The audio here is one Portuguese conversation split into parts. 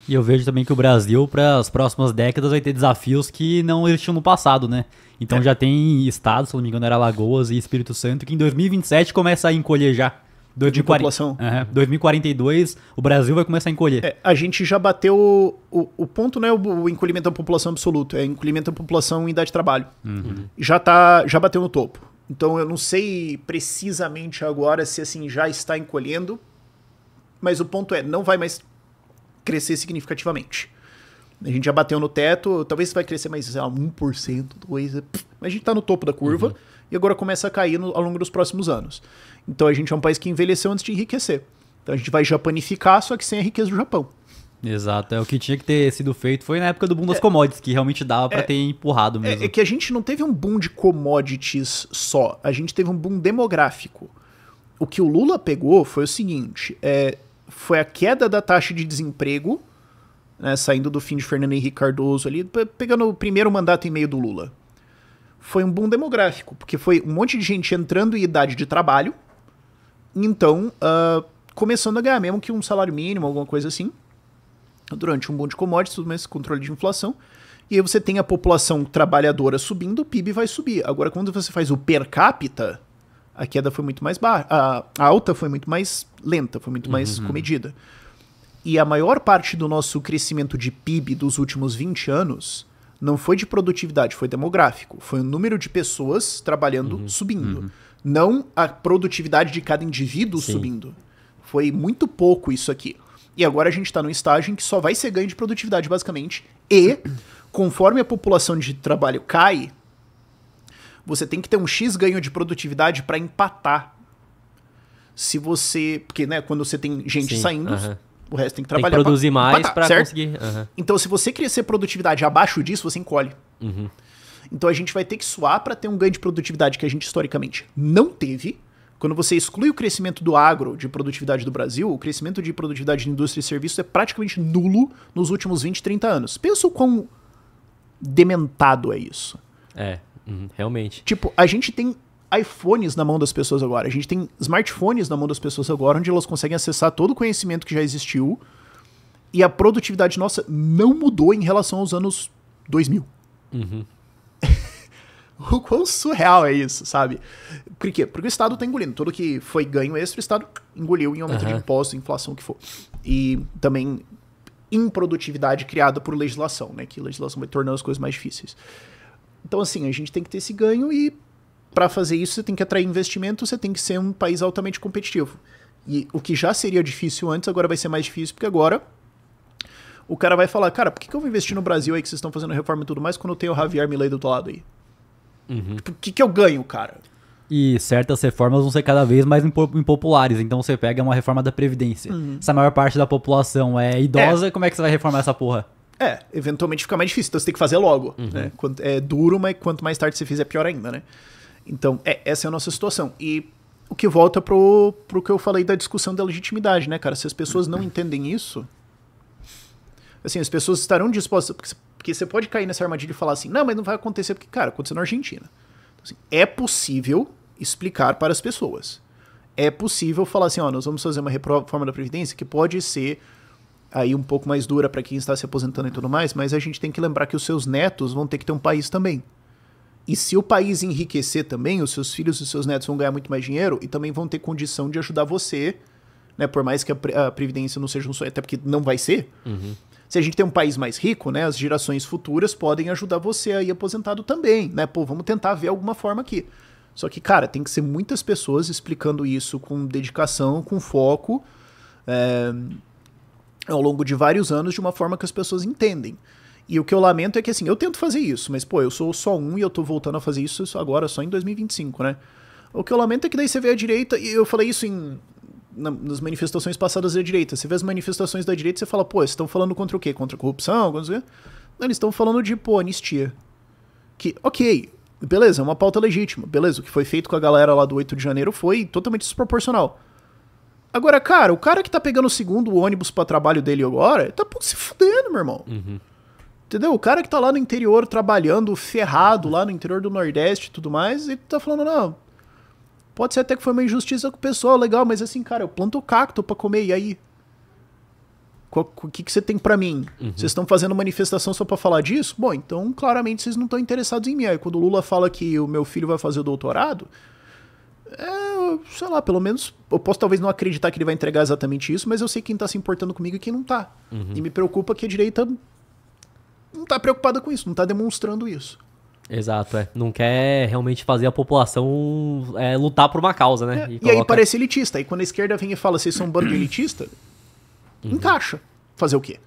E eu vejo também que o Brasil, para as próximas décadas, vai ter desafios que não existiam no passado, né? Então já tem estados, se não me engano, era Alagoas e Espírito Santo, que em 2027 começa a encolher já. De população. 2042, o Brasil vai começar a encolher. A gente já bateu o ponto, né? O encolhimento da população absoluto, é encolhimento da população em idade de trabalho. Já bateu no topo. Então eu não sei precisamente agora se assim já está encolhendo, mas o ponto é, não vai mais crescer significativamente. A gente já bateu no teto, talvez vai crescer mais, sei lá, 1%, 2%, mas a gente está no topo da curva e agora começa a cair ao longo dos próximos anos. Então a gente é um país que envelheceu antes de enriquecer. Então a gente vai japanificar, só que sem a riqueza do Japão. Exato, o que tinha que ter sido feito foi na época do boom das commodities, que realmente dava pra ter empurrado mesmo. É que a gente não teve um boom de commodities só, a gente teve um boom demográfico. O que o Lula pegou foi o seguinte, foi a queda da taxa de desemprego, né, saindo do fim de Fernando Henrique Cardoso ali, pegando o primeiro mandato e meio do Lula. Foi um boom demográfico, porque foi um monte de gente entrando em idade de trabalho, então começando a ganhar mesmo que um salário mínimo, alguma coisa assim, durante um boom de commodities, tudo mais, controle de inflação, e aí você tem a população trabalhadora subindo, o PIB vai subir. Agora, quando você faz o per capita, a queda foi muito mais baixa, a alta foi muito mais lenta, foi muito mais comedida. E a maior parte do nosso crescimento de PIB dos últimos 20 anos não foi de produtividade, foi demográfico. Foi o número de pessoas trabalhando subindo. Não a produtividade de cada indivíduo subindo. Foi muito pouco isso aqui. E agora a gente está num estágio em que só vai ser ganho de produtividade, basicamente. E, conforme a população de trabalho cai, você tem que ter um X ganho de produtividade para empatar. Se você... Porque, né, quando você tem gente saindo, o resto tem que trabalhar. Tem que produzir mais para certo? conseguir. Então, se você crescer produtividade abaixo disso, você encolhe. Então, a gente vai ter que suar para ter um ganho de produtividade que a gente historicamente não teve. Quando você exclui o crescimento do agro de produtividade do Brasil, o crescimento de produtividade de indústria e serviços é praticamente nulo nos últimos 20, 30 anos. Pensa o quão dementado é isso. Realmente. Tipo, a gente tem iPhones na mão das pessoas agora, a gente tem smartphones na mão das pessoas agora, onde elas conseguem acessar todo o conhecimento que já existiu, e a produtividade nossa não mudou em relação aos anos 2000. O quão surreal é isso, sabe? Por quê? Porque o Estado tá engolindo. Tudo que foi ganho extra, o Estado engoliu em aumento de impostos, inflação, o que for. E também improdutividade criada por legislação, né? Que legislação vai tornando as coisas mais difíceis. Então, assim, a gente tem que ter esse ganho e para fazer isso você tem que atrair investimento, você tem que ser um país altamente competitivo. E o que já seria difícil antes, agora vai ser mais difícil, porque agora o cara vai falar, cara, por que eu vou investir no Brasil aí que vocês estão fazendo reforma e tudo mais quando tem o Javier Milei do outro lado aí? O que eu ganho, cara? E certas reformas vão ser cada vez mais impopulares. Então você pega uma reforma da Previdência. Se a maior parte da população é idosa, como é que você vai reformar essa porra? Eventualmente fica mais difícil. Então você tem que fazer logo. Né? É duro, mas quanto mais tarde você fizer, pior ainda, né? Então, essa é a nossa situação. E o que volta pro que eu falei da discussão da legitimidade, né, cara? Se as pessoas não entendem isso, assim, as pessoas estarão dispostas... Porque você pode cair nessa armadilha e falar assim, não, mas não vai acontecer porque, cara, aconteceu na Argentina. Então, assim, é possível explicar para as pessoas. É possível falar assim, nós vamos fazer uma reforma da Previdência que pode ser aí um pouco mais dura para quem está se aposentando e tudo mais, mas a gente tem que lembrar que os seus netos vão ter que ter um país também. E se o país enriquecer também, os seus filhos e os seus netos vão ganhar muito mais dinheiro e também vão ter condição de ajudar você, né, por mais que a Previdência não seja um sonho, até porque não vai ser. Se a gente tem um país mais rico, né, as gerações futuras podem ajudar você aí aposentado também, né? Pô, vamos tentar ver alguma forma aqui. Só que, cara, tem que ser muitas pessoas explicando isso com dedicação, com foco, ao longo de vários anos, de uma forma que as pessoas entendem. E o que eu lamento é que, assim, eu tento fazer isso, mas, pô, eu sou só um e eu tô voltando a fazer isso agora, só em 2025, né? O que eu lamento é que daí você vê a direita, e eu falei isso nas manifestações passadas da direita. Você vê as manifestações da direita e você fala, pô, eles estão falando contra o quê? Contra a corrupção? Não, eles estão falando de, pô, anistia. Que, ok, beleza, é uma pauta legítima. Beleza, o que foi feito com a galera lá do 8 de janeiro foi totalmente desproporcional. Agora, cara, o cara que tá pegando o segundo ônibus pra trabalho dele agora, tá se fudendo, meu irmão. Entendeu? O cara que tá lá no interior trabalhando, ferrado, lá no interior do Nordeste e tudo mais, e tá falando, não, pode ser até que foi uma injustiça com o pessoal, legal, mas assim, cara, eu planto cacto pra comer, e aí? O que você tem pra mim? Vocês estão fazendo manifestação só pra falar disso? Bom, então claramente vocês não estão interessados em mim. Aí quando o Lula fala que o meu filho vai fazer o doutorado, sei lá, pelo menos eu posso talvez não acreditar que ele vai entregar exatamente isso, mas eu sei quem tá se importando comigo e quem não tá. E me preocupa que a direita não tá preocupada com isso, não tá demonstrando isso. Exato, não quer realmente fazer a população lutar por uma causa, né? E aí parece elitista. Aí quando a esquerda vem e fala, vocês são um bando de elitista, encaixa. Fazer o quê?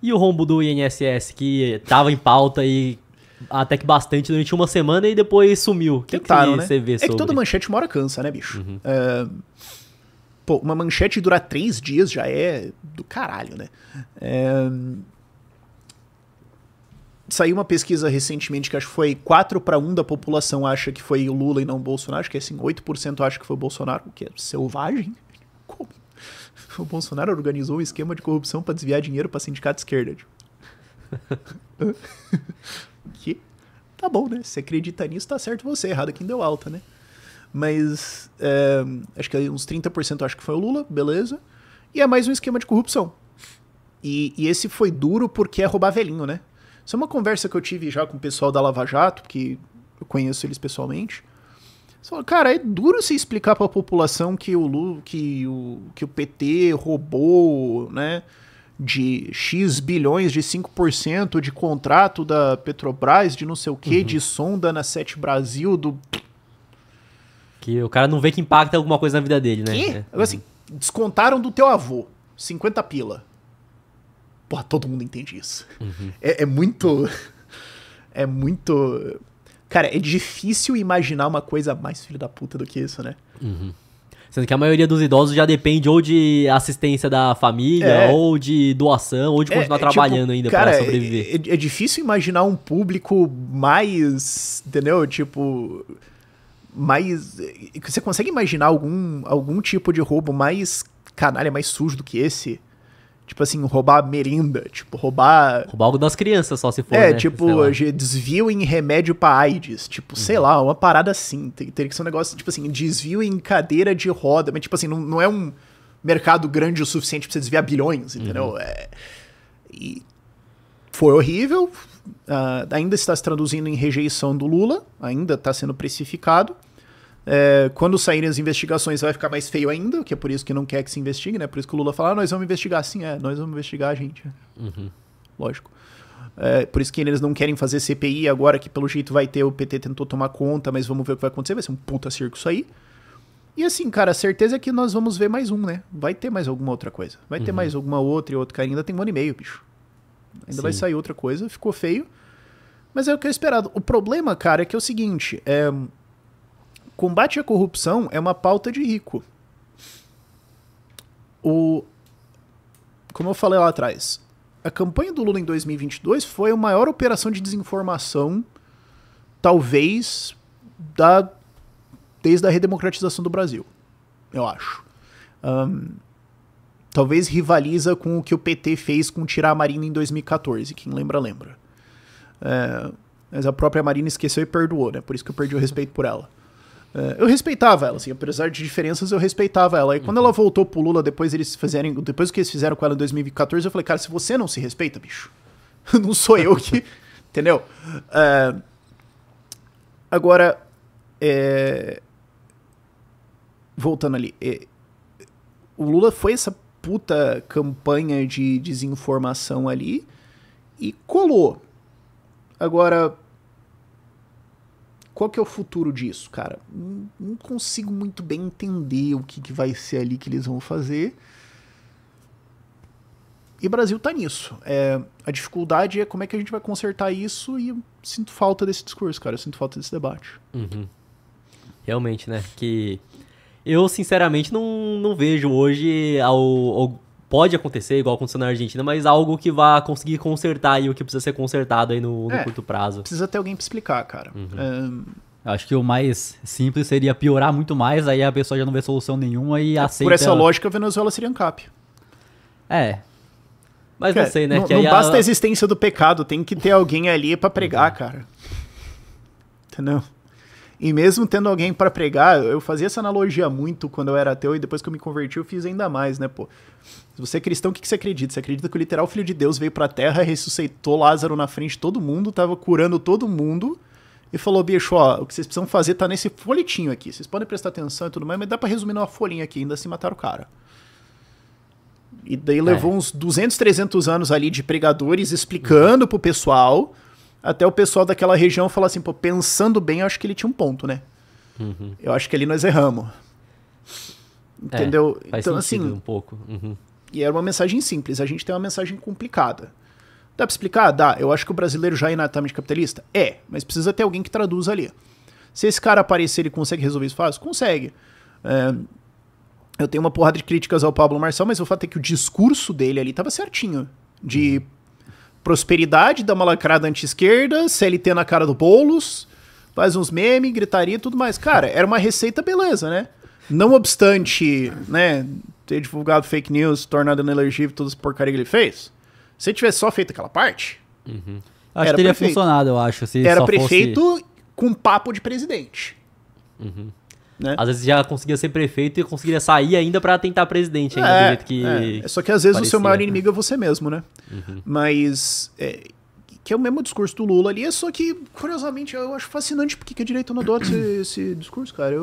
E o rombo do INSS, que tava em pauta e até que bastante durante uma semana e depois sumiu. O que você vê sobre? É que toda manchete uma hora cansa, né, bicho? Pô, uma manchete durar 3 dias já é do caralho, né? Saiu uma pesquisa recentemente que acho que foi 4-1 da população acha que foi o Lula e não o Bolsonaro. Acho que assim, 8% acha que foi o Bolsonaro, o que é selvagem. Como? O Bolsonaro organizou um esquema de corrupção pra desviar dinheiro pra sindicato de esquerda. Tipo. Que? Tá bom, né? Se acredita nisso, tá certo você. Errado quem deu alta, né? Mas acho que uns 30% acho que foi o Lula, beleza. E é mais um esquema de corrupção. E esse foi duro porque é roubar velhinho, né? Isso é uma conversa que eu tive já com o pessoal da Lava Jato, porque eu conheço eles pessoalmente. Você fala, cara, é duro se explicar pra população que o Lula, que o PT roubou, né, de X bilhões, de 5% de contrato da Petrobras, de não sei o quê, de sonda na Sete Brasil, do... Que o cara não vê que impacta alguma coisa na vida dele, né? Que? Assim, descontaram do teu avô, 50 pila. Porra, todo mundo entende isso. É muito... É muito... Cara, é difícil imaginar uma coisa mais filho da puta do que isso, né? Sendo que a maioria dos idosos já depende ou de assistência da família, ou de doação, ou de continuar trabalhando ainda cara, pra sobreviver. É difícil imaginar um público mais... Entendeu? Tipo... Mais... Você consegue imaginar algum tipo de roubo mais canalha, mais sujo do que esse? Tipo assim, roubar merenda, tipo, roubar algo das crianças só, se for, né? Tipo, desvio em remédio pra AIDS, tipo, sei lá, uma parada assim. Teria que ser um negócio, tipo assim, desvio em cadeira de roda, mas tipo assim, não é um mercado grande o suficiente pra você desviar bilhões, entendeu? E foi horrível, ainda está se traduzindo em rejeição do Lula, ainda está sendo precificado. Quando saírem as investigações vai ficar mais feio ainda, que é por isso que não quer que se investigue, né? Por isso que o Lula fala, nós vamos investigar. Sim, nós vamos investigar a gente. Lógico. Por isso que eles não querem fazer CPI agora, que pelo jeito vai ter, o PT tentou tomar conta, mas vamos ver o que vai acontecer, vai ser um puta circo isso aí. E assim, cara, a certeza é que nós vamos ver mais um, né? Vai ter mais alguma outra coisa. Vai ter mais alguma outra e outra, cara, ainda tem 1 ano e meio, bicho. Ainda vai sair outra coisa, ficou feio. Mas é o que eu esperado. O problema, cara, é que é o seguinte, combate à corrupção é uma pauta de rico. Como eu falei lá atrás, a campanha do Lula em 2022 foi a maior operação de desinformação, talvez, desde a redemocratização do Brasil, eu acho. Talvez rivaliza com o que o PT fez com tirar a Marina em 2014, quem lembra, lembra. Mas a própria Marina esqueceu e perdoou, né? Por isso que eu perdi o respeito por ela. Eu respeitava ela, assim, apesar de diferenças, eu respeitava ela. E quando ela voltou pro Lula, depois do que eles fizeram com ela em 2014, eu falei, cara, se você não se respeita, bicho, não sou eu que... Entendeu? Agora, voltando ali, o Lula foi essa puta campanha de desinformação ali e colou. Agora... Qual que é o futuro disso, cara? Não consigo muito bem entender o que vai ser ali que eles vão fazer. E o Brasil tá nisso. A dificuldade é como é que a gente vai consertar isso e eu sinto falta desse discurso, cara. Eu sinto falta desse debate. Realmente, né? Que eu, sinceramente, não vejo hoje pode acontecer, igual aconteceu na Argentina, mas algo que vá conseguir consertar aí o que precisa ser consertado aí no curto prazo. Precisa ter alguém pra explicar, cara. Acho que o mais simples seria piorar muito mais, aí a pessoa já não vê solução nenhuma e aceita... Por essa lógica, a Venezuela seria ANCAP. Mas não sei, né? Não basta a existência do pecado, tem que ter alguém ali pra pregar, cara. Entendeu? E mesmo tendo alguém pra pregar, eu fazia essa analogia muito quando eu era ateu e depois que eu me converti eu fiz ainda mais, né, pô. Se você é cristão, o que você acredita? Você acredita que o literal Filho de Deus veio pra terra, ressuscitou Lázaro na frente de todo mundo, tava curando todo mundo e falou, bicho, ó, o que vocês precisam fazer tá nesse folhetinho aqui. Vocês podem prestar atenção e tudo mais, mas dá pra resumir numa folhinha aqui, ainda assim mataram o cara. E daí levou uns 200, 300 anos ali de pregadores explicando pro pessoal, até o pessoal daquela região falar assim, pô, pensando bem, eu acho que ele tinha um ponto, né? Eu acho que ali nós erramos. Entendeu? Faz Então, sentido assim, um pouco. e era uma mensagem simples, a gente tem uma mensagem complicada. Dá pra explicar? Dá. Eu acho que o brasileiro já é inatamente capitalista? É, mas precisa ter alguém que traduza ali. Se esse cara aparecer, ele consegue resolver isso fácil? Consegue. Eu tenho uma porrada de críticas ao Pablo Marçal, mas o fato é que o discurso dele ali tava certinho. De prosperidade, dar uma lacrada anti-esquerda, CLT na cara do Boulos, faz uns memes, gritaria e tudo mais. Cara, era uma receita beleza, né? Não obstante, né, ter divulgado fake news, tornado inelegível, todas as porcaria que ele fez. Se ele tivesse só feito aquela parte, Acho que teria funcionado, eu acho. Se era só prefeito com papo de presidente. Né? Às vezes já conseguia ser prefeito e conseguiria sair ainda pra tentar presidente ainda, do jeito que... Só que às vezes parecia. o seu maior inimigo é você mesmo, né? Mas... que é o mesmo discurso do Lula ali, é só que, curiosamente, eu acho fascinante porque que a direita não adota esse discurso, cara.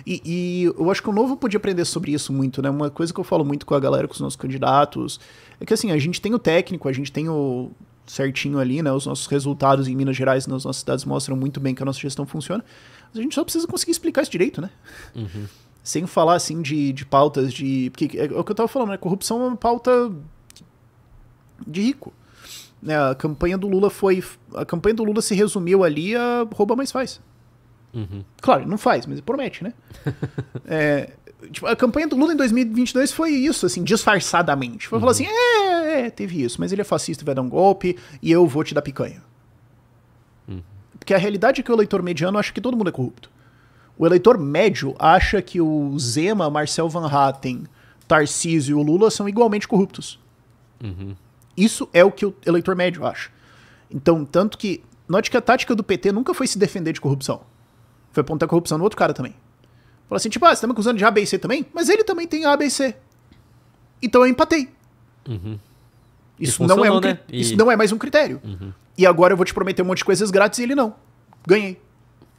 E eu acho que o Novo podia aprender sobre isso muito, né? Uma coisa que eu falo muito com a galera, com os nossos candidatos, é que assim, a gente tem o técnico, a gente tem o certinho ali, né? Os nossos resultados em Minas Gerais, nas nossas cidades mostram muito bem que a nossa gestão funciona. Mas a gente só precisa conseguir explicar isso direito, né? Sem falar, assim, de pautas de... Porque é o que eu tava falando, né? Corrupção é uma pauta de rico. Né? A campanha do Lula se resumiu ali a rouba mais faz. Claro, ele não faz, mas ele promete, né? Tipo, a campanha do Lula em 2022 foi isso, assim, disfarçadamente. Foi falar assim, teve isso, mas ele é fascista e vai dar um golpe e eu vou te dar picanha. Porque a realidade é que o eleitor mediano acha que todo mundo é corrupto. O eleitor médio acha que o Zema, Marcel Van Hatten, Tarcísio e o Lula são igualmente corruptos. Isso é o que o eleitor médio acha. Então, tanto que... Note que a tática do PT nunca foi se defender de corrupção. Foi apontar corrupção no outro cara também. Falou assim, tipo, você tá me acusando de A, B e C também? Mas ele também tem A, B e C. Então eu empatei. Isso não é né? Isso não é mais um critério. E agora eu vou te prometer um monte de coisas grátis e ele não. Ganhei.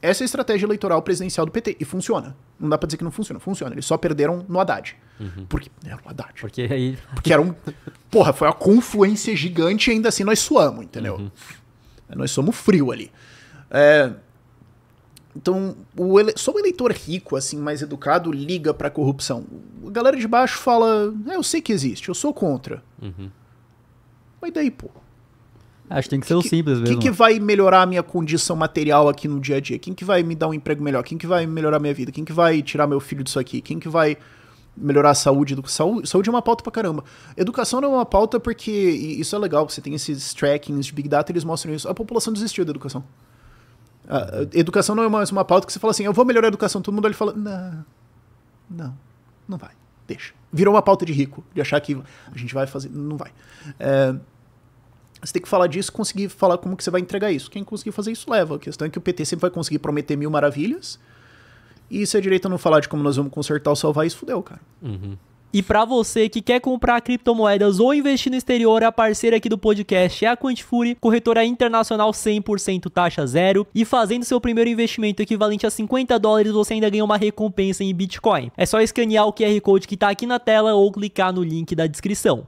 Essa é a estratégia eleitoral presidencial do PT. E funciona. Não dá pra dizer que não funciona. Funciona. Eles só perderam no Haddad. Porque era o Haddad. Porque aí... Porque era um... Porra, foi uma confluência gigante e ainda assim nós suamos, entendeu? Nós somos frio ali. Então, só o eleitor rico, assim, mais educado, liga pra corrupção. A galera de baixo fala, eu sei que existe, eu sou contra. Mas daí, pô? Acho que tem que ser o simples mesmo. Quem que vai melhorar a minha condição material aqui no dia a dia? Quem que vai me dar um emprego melhor? Quem que vai melhorar a minha vida? Quem que vai tirar meu filho disso aqui? Quem que vai melhorar a saúde? Saúde é uma pauta pra caramba. Educação não é uma pauta porque... E isso é legal, você tem esses trackings de Big Data, eles mostram isso. A população desistiu da educação. A educação não é mais uma pauta que você fala assim, eu vou melhorar a educação. Todo mundo ali fala, não vai, deixa. Virou uma pauta de rico, de achar que a gente vai fazer, não vai. Você tem que falar disso, conseguir falar como que você vai entregar isso. Quem conseguir fazer isso, leva. A questão é que o PT sempre vai conseguir prometer 1000 maravilhas, e se a direita não falar de como nós vamos consertar ou salvar isso, fudeu, cara. E para você que quer comprar criptomoedas ou investir no exterior, a parceira aqui do podcast é a Quantifury, corretora internacional 100% taxa zero, e fazendo seu primeiro investimento equivalente a $50, você ainda ganha uma recompensa em Bitcoin. É só escanear o QR Code que tá aqui na tela ou clicar no link da descrição.